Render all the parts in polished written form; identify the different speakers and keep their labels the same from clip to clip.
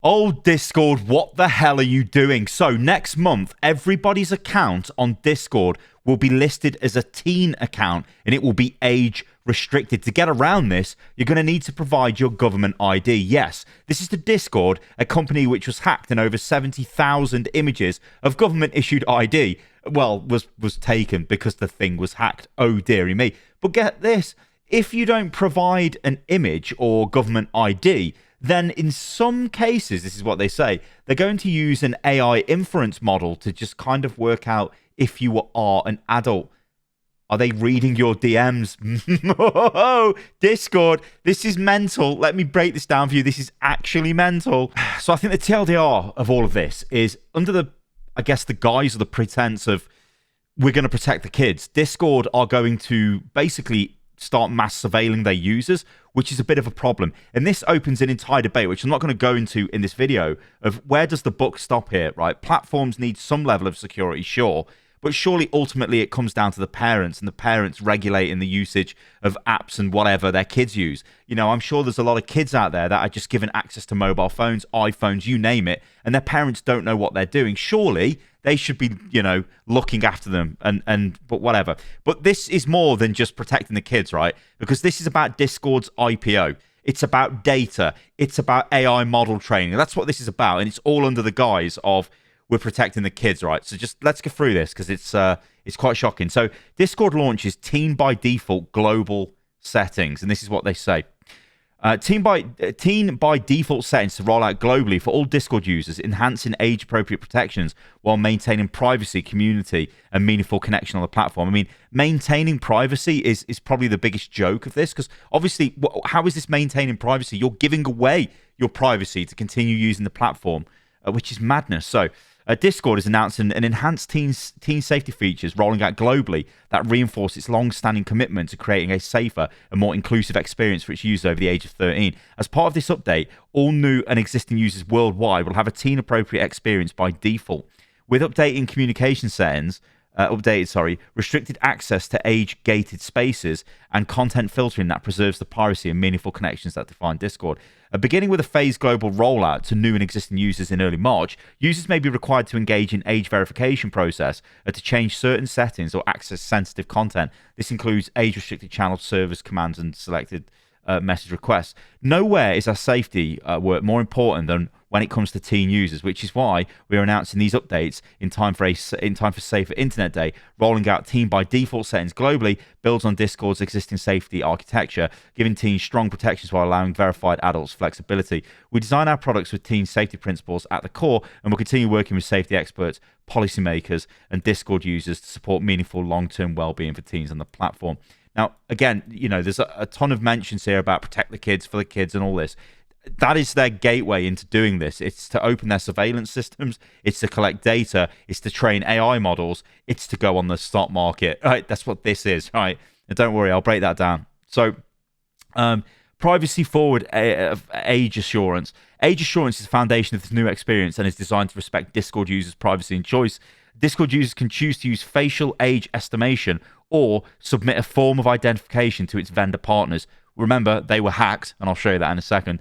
Speaker 1: Oh, Discord, what the hell are you doing? So, next month, everybody's account on Discord will be listed as a teen account and it will be age restricted. To get around this, you're going to need to provide your government ID. Yes, this is the Discord, a company which was hacked and over 70,000 images of government issued ID, well, was taken because the thing was hacked. Oh, dearie me. But get this, if you don't provide an image or government ID, then in some cases, this is what they say, they're going to use an AI inference model to just kind of work out if you are an adult. Are they reading your DMs? Oh, Discord, this is mental. Let me break this down for you. This is actually mental. So I think the TLDR of all of this is under the, I guess, the guise or the pretense of we're going to protect the kids. Discord are going to basically start mass surveilling their users, which is a bit of a problem. And this opens an entire debate, which I'm not going to go into in this video, of where does the buck stop here, right? Platforms need some level of security, sure, but surely ultimately it comes down to the parents, and the parents regulating the usage of apps and whatever their kids use. You know, I'm sure there's a lot of kids out there that are just given access to mobile phones, iPhones, you name it, and their parents don't know what they're doing. Surely they should be, you know, looking after them but whatever. But this is more than just protecting the kids, right? Because this is about Discord's IPO. It's about data. It's about AI model training. That's what this is about. And it's all under the guise of we're protecting the kids, right? So just let's go through this because it's quite shocking. So Discord launches teen by default global settings. And this is what they say. Teen by default settings to roll out globally for all Discord users, enhancing age-appropriate protections while maintaining privacy, community, and meaningful connection on the platform. I mean, maintaining privacy is probably the biggest joke of this, because obviously, how is this maintaining privacy? You're giving away your privacy to continue using the platform, which is madness. So, Discord is announcing an enhanced teen safety features rolling out globally that reinforce its long-standing commitment to creating a safer and more inclusive experience for its users over the age of 13. As part of this update, all new and existing users worldwide will have a teen-appropriate experience by default. With updating communication settings, restricted access to age-gated spaces, and content filtering that preserves the privacy and meaningful connections that define Discord. Beginning with a phased global rollout to new and existing users in early March, users may be required to engage in age verification process to change certain settings or access sensitive content. This includes age-restricted channel servers, commands, and selected message requests. Nowhere is our safety work more important than when it comes to teen users, which is why we are announcing these updates in time for Safer Internet Day. Rolling out teen by default settings globally builds on Discord's existing safety architecture, giving teens strong protections while allowing verified adults flexibility. We design our products with teen safety principles at the core, and we'll continue working with safety experts, policymakers, and Discord users to support meaningful long-term well-being for teens on the platform. Now, again, you know, there's a ton of mentions here about protect the kids, for the kids, and all this. That is their gateway into doing this. It's to open their surveillance systems. It's to collect data. It's to train AI models. It's to go on the stock market. Right? That's what this is. Right? And don't worry, I'll break that down. So, privacy forward age assurance. Age assurance is the foundation of this new experience and is designed to respect Discord users' privacy and choice. Discord users can choose to use facial age estimation or submit a form of identification to its vendor partners. Remember, they were hacked, and I'll show you that in a second.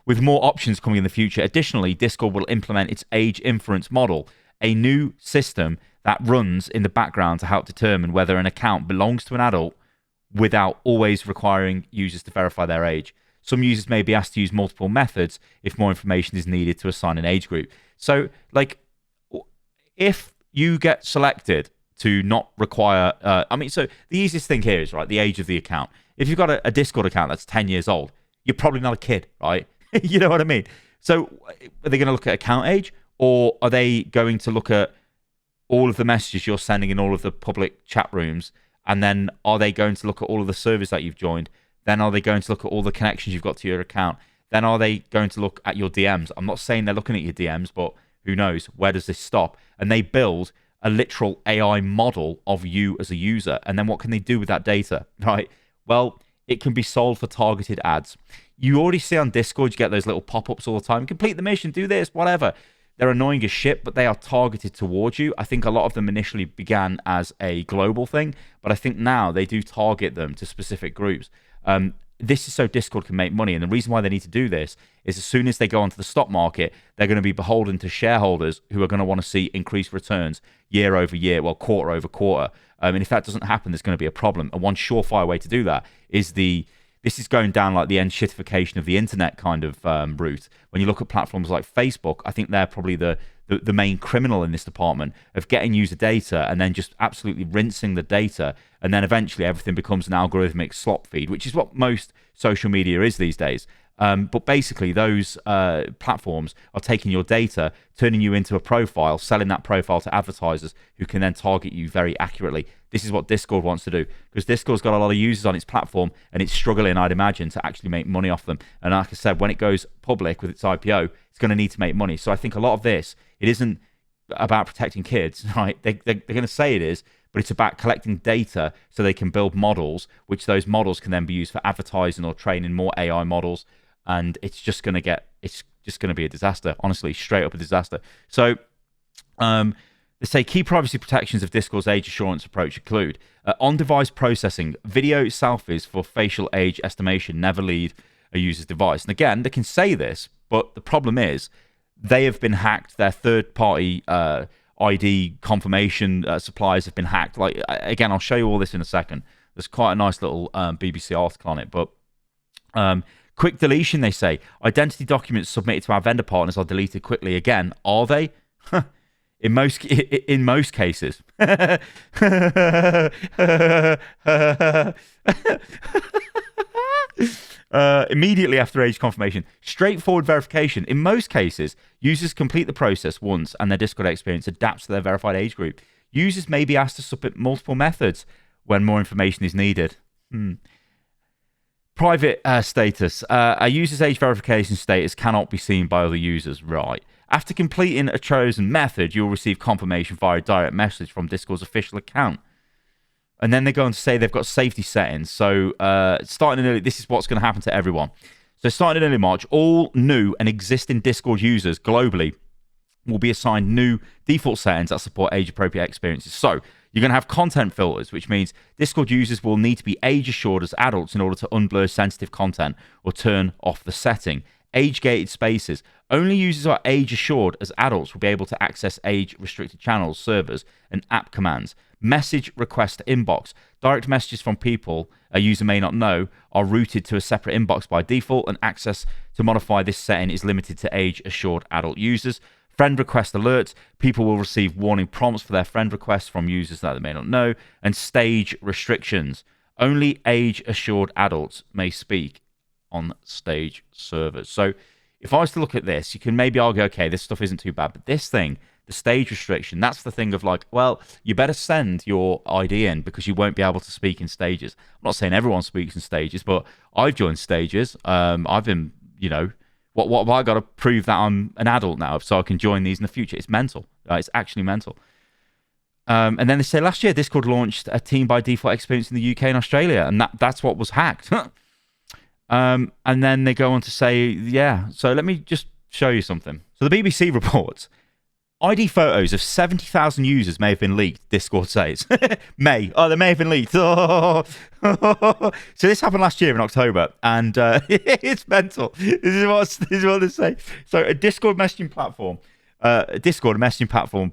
Speaker 1: With more options coming in the future. Additionally, Discord will implement its age inference model, a new system that runs in the background to help determine whether an account belongs to an adult without always requiring users to verify their age. Some users may be asked to use multiple methods if more information is needed to assign an age group. So, like, if you get selected to not require... so the easiest thing here is, right, the age of the account. If you've got a Discord account that's 10 years old, you're probably not a kid, right? You know what I mean? So are they going to look at account age, or are they going to look at all of the messages you're sending in all of the public chat rooms, and then are they going to look at all of the servers that you've joined? Then are they going to look at all the connections you've got to your account? Then are they going to look at your DMs? I'm not saying they're looking at your DMs, but who knows? Where does this stop? And they build a literal AI model of you as a user. And then what can they do with that data, right? Well, it can be sold for targeted ads. You already see on Discord, you get those little pop-ups all the time. Complete the mission, do this, whatever. They're annoying as shit, but they are targeted towards you. I think a lot of them initially began as a global thing, but I think now they do target them to specific groups. this is so Discord can make money. And the reason why they need to do this is as soon as they go onto the stock market, they're going to be beholden to shareholders who are going to want to see increased returns year over year, well, quarter over quarter. And if that doesn't happen, there's going to be a problem. And one surefire way to do that is this is going down like the shitification of the internet kind of route. When you look at platforms like Facebook, I think they're probably the main criminal in this department of getting user data and then just absolutely rinsing the data, and then eventually everything becomes an algorithmic slop feed, which is what most social media is these days. But basically, those platforms are taking your data, turning you into a profile, selling that profile to advertisers who can then target you very accurately. This is what Discord wants to do, because Discord's got a lot of users on its platform and it's struggling, I'd imagine, to actually make money off them. And like I said, when it goes public with its IPO, it's going to need to make money. So I think a lot of this, it isn't about protecting kids, right? They're going to say it is, but it's about collecting data so they can build models, which those models can then be used for advertising or training more AI models. And it's just going to be a disaster, honestly, straight up a disaster. So they say key privacy protections of Discord's age assurance approach include on-device processing, video selfies for facial age estimation never leave a user's device. And again, they can say this, but the problem is they have been hacked. Their third-party ID confirmation suppliers have been hacked. Like, again, I'll show you all this in a second. There's quite a nice little BBC article on it, but quick deletion, they say. Identity documents submitted to our vendor partners are deleted quickly. Again, are they? In most cases. Immediately after age confirmation. Straightforward verification. In most cases, users complete the process once and their Discord experience adapts to their verified age group. Users may be asked to submit multiple methods when more information is needed. Private status. A user's age verification status cannot be seen by other users. Right. After completing a chosen method, you'll receive confirmation via a direct message from Discord's official account. And then they go on to say they've got safety settings. So starting in early, this is what's going to happen to everyone. So starting in early March, all new and existing Discord users globally will be assigned new default settings that support age-appropriate experiences. So you're going to have content filters, which means Discord users will need to be age-assured as adults in order to unblur sensitive content or turn off the setting. Age-gated spaces. Only users who are age-assured as adults will be able to access age-restricted channels, servers, and app commands. Message request inbox. Direct messages from people a user may not know are routed to a separate inbox by default, and access to modify this setting is limited to age-assured adult users. Friend request alerts. People will receive warning prompts for their friend requests from users that they may not know. And stage restrictions. Only age-assured adults may speak on stage servers. So if I was to look at this, you can maybe argue, okay, this stuff isn't too bad. But this thing, the stage restriction, that's the thing of like, well, you better send your ID in because you won't be able to speak in stages. I'm not saying everyone speaks in stages, but I've joined stages. I've been, what have I got to prove that I'm an adult now so I can join these in the future? It's mental. It's actually mental. And then they say last year, Discord launched a team by default experience in the UK and Australia, and that's what was hacked. And then they go on to say, yeah, so let me just show you something. So the BBC reports, ID photos of 70,000 users may have been leaked, Discord says. They may have been leaked. So this happened last year in October, and it's mental. This is what they say. So a Discord messaging platform,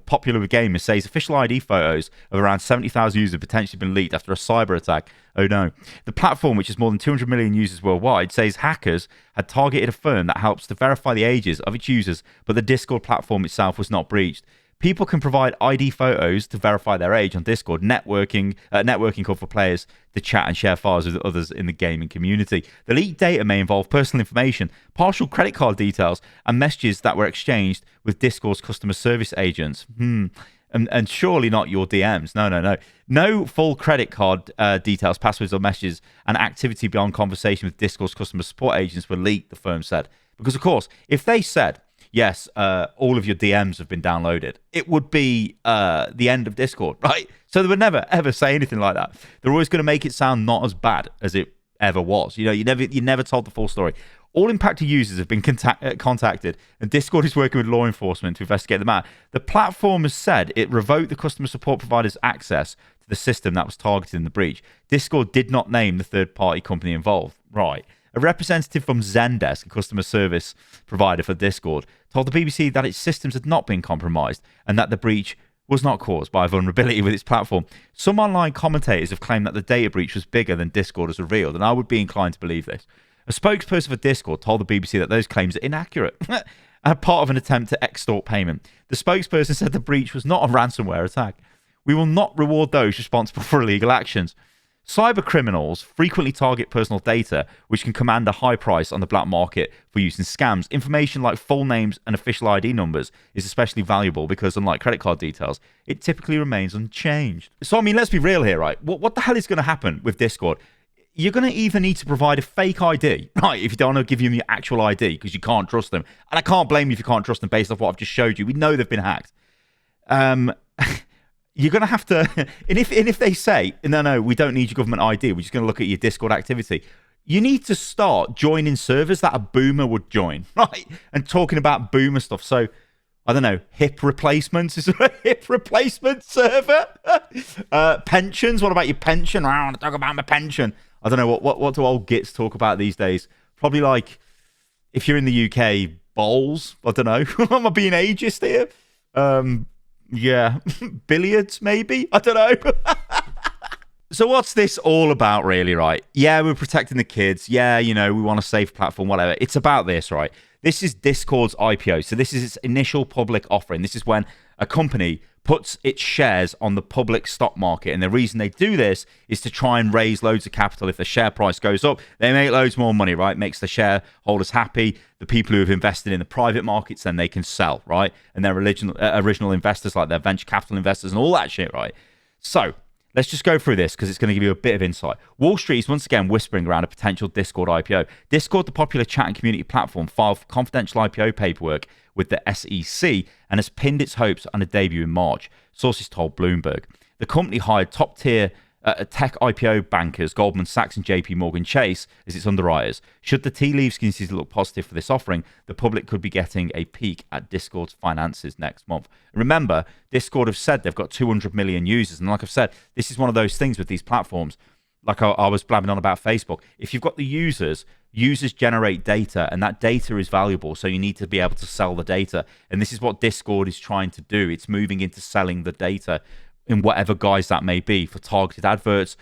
Speaker 1: popular with gamers, says official ID photos of around 70,000 users have potentially been leaked after a cyber attack. Oh no. The platform, which has more than 200 million users worldwide, says hackers had targeted a firm that helps to verify the ages of its users, but the Discord platform itself was not breached. People can provide ID photos to verify their age on Discord, networking call for players to chat and share files with others in the gaming community. The leaked data may involve personal information, partial credit card details, and messages that were exchanged with Discord's customer service agents. And surely not your DMs. No. No full credit card details, passwords, or messages, and activity beyond conversation with Discord's customer support agents were leaked, the firm said. Because, of course, if they said, yes, all of your DMs have been downloaded, it would be the end of Discord, right? So they would never, ever say anything like that. They're always going to make it sound not as bad as it ever was. You never told the full story. All impacted users have been contacted, and Discord is working with law enforcement to investigate the matter. The platform has said it revoked the customer support provider's access to the system that was targeted in the breach. Discord did not name the third-party company involved. right. A representative from Zendesk, a customer service provider for Discord, told the BBC that its systems had not been compromised and that the breach was not caused by a vulnerability with its platform. Some online commentators have claimed that the data breach was bigger than Discord has revealed, and I would be inclined to believe this. A spokesperson for Discord told the BBC that those claims are inaccurate, part of an attempt to extort payment. The spokesperson said the breach was not a ransomware attack. We will not reward those responsible for illegal actions. Cyber criminals frequently target personal data, which can command a high price on the black market for use in scams. Information like full names and official ID numbers is especially valuable because, unlike credit card details, it typically remains unchanged. So, I mean, let's be real here, right? What the hell is going to happen with Discord? You're going to either need to provide a fake ID, right, if you don't want to give them your actual ID because you can't trust them. And I can't blame you if you can't trust them based off what I've just showed you. We know they've been hacked. You're going to have to, and if they say, no, we don't need your government ID, we're just going to look at your Discord activity, you need to start joining servers that a boomer would join, right? And talking about boomer stuff. So, I don't know, hip replacements? Is there a hip replacement server? Pensions? What about your pension? I want to talk about my pension. I don't know, what do old gits talk about these days? Probably like, if you're in the UK, bowls. I don't know. Am I being ageist here? Yeah, billiards maybe? I don't know. So what's this all about really, right? Yeah, we're protecting the kids. Yeah, you know, we want a safe platform, whatever. It's about this, right? This is Discord's IPO. So this is its initial public offering. This is when a company puts its shares on the public stock market. And the reason they do this is to try and raise loads of capital. If the share price goes up, they make loads more money, right? Makes the shareholders happy. The people who have invested in the private markets, then they can sell, right? And their original investors, like their venture capital investors and all that shit, right? So let's just go through this because it's going to give you a bit of insight. Wall Street is once again whispering around a potential Discord IPO. Discord, the popular chat and community platform, filed confidential IPO paperwork with the SEC and has pinned its hopes on a debut in March, sources told Bloomberg. The company hired top-tier tech IPO bankers Goldman Sachs and JP Morgan Chase as its underwriters. Should the tea leaves continue to look positive for this offering, the public could be getting a peek at Discord's finances next month. And remember, Discord have said they've got 200 million users. And like I've said, this is one of those things with these platforms. Like I was blabbing on about Facebook. If you've got the users generate data, and that data is valuable, so you need to be able to sell the data. And this is what Discord is trying to do. It's moving into selling the data in whatever guise that may be, for targeted adverts,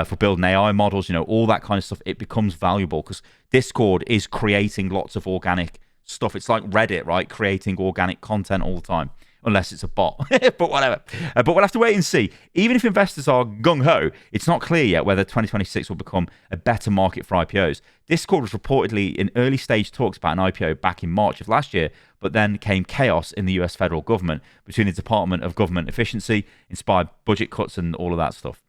Speaker 1: for building AI models, you know, all that kind of stuff. It becomes valuable because Discord is creating lots of organic stuff. It's like Reddit, right? Creating organic content all the time, unless it's a bot. But whatever. But we'll have to wait and see. Even if investors are gung-ho, it's not clear yet whether 2026 will become a better market for IPOs. Discord was reportedly in early stage talks about an IPO back in March of last year, but then came chaos in the US federal government between the Department of Government Efficiency, inspired budget cuts and all of that stuff.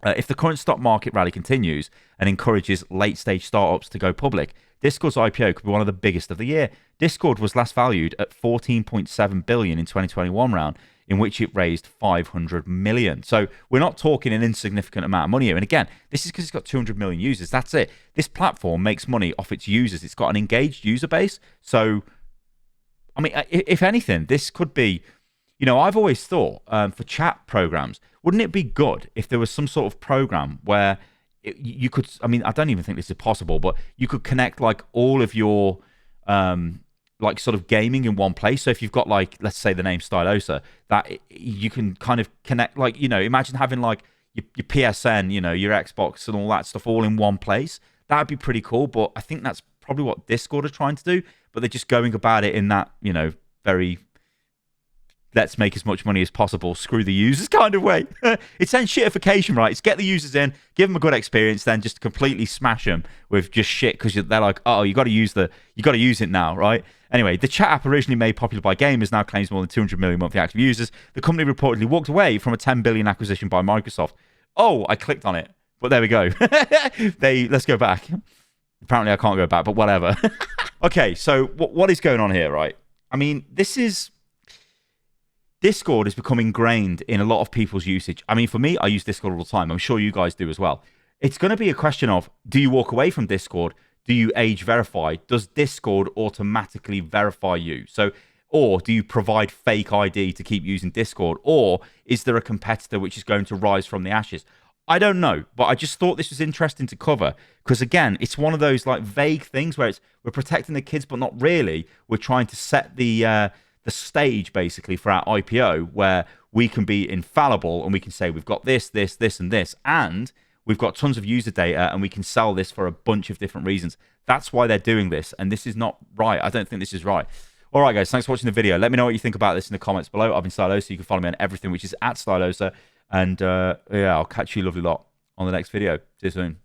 Speaker 1: If the current stock market rally continues and encourages late-stage startups to go public, Discord's IPO could be one of the biggest of the year. Discord was last valued at $14.7 billion in 2021 round, in which it raised $500 million. So we're not talking an insignificant amount of money here. And again, this is because it's got 200 million users. That's it. This platform makes money off its users. It's got an engaged user base. So, I mean, if anything, this could be, you know, I've always thought for chat programs, wouldn't it be good if there was some sort of program where you could, I mean, I don't even think this is possible, but you could connect like all of your like sort of gaming in one place. So if you've got like, let's say the name Stylosa, that you can kind of connect, like, you know, imagine having like your PSN, you know, your Xbox and all that stuff all in one place. That'd be pretty cool. But I think that's probably what Discord are trying to do, but they're just going about it in that, you know, very let's make as much money as possible, screw the users kind of way. It's then shitification, right? It's get the users in, give them a good experience, then just completely smash them with just shit because they're like, oh, you got to use it now, right? Anyway, the chat app, originally made popular by gamers, now claims more than 200 million monthly active users. The company reportedly walked away from a 10 billion acquisition by Microsoft. Oh, I clicked on it, but there we go. Let's go back. Apparently, I can't go back, but whatever. Okay, so what is going on here, right? I mean, Discord has become ingrained in a lot of people's usage. I mean, for me, I use Discord all the time. I'm sure you guys do as well. It's going to be a question of, do you walk away from Discord? Do you age verify? Does Discord automatically verify you? So, or do you provide fake ID to keep using Discord? Or is there a competitor which is going to rise from the ashes? I don't know, but I just thought this was interesting to cover because again, it's one of those like vague things where it's we're protecting the kids, but not really. We're trying to set the stage basically for our IPO where we can be infallible and we can say we've got this, this, this, and this, and we've got tons of user data and we can sell this for a bunch of different reasons. That's why they're doing this, and this is not right. I don't think this is right. All right, guys, thanks for watching the video. Let me know what you think about this in the comments below. I've been Stylosa. You can follow me on everything, which is @Stylosa. And yeah, I'll catch you lovely lot on the next video. See you soon.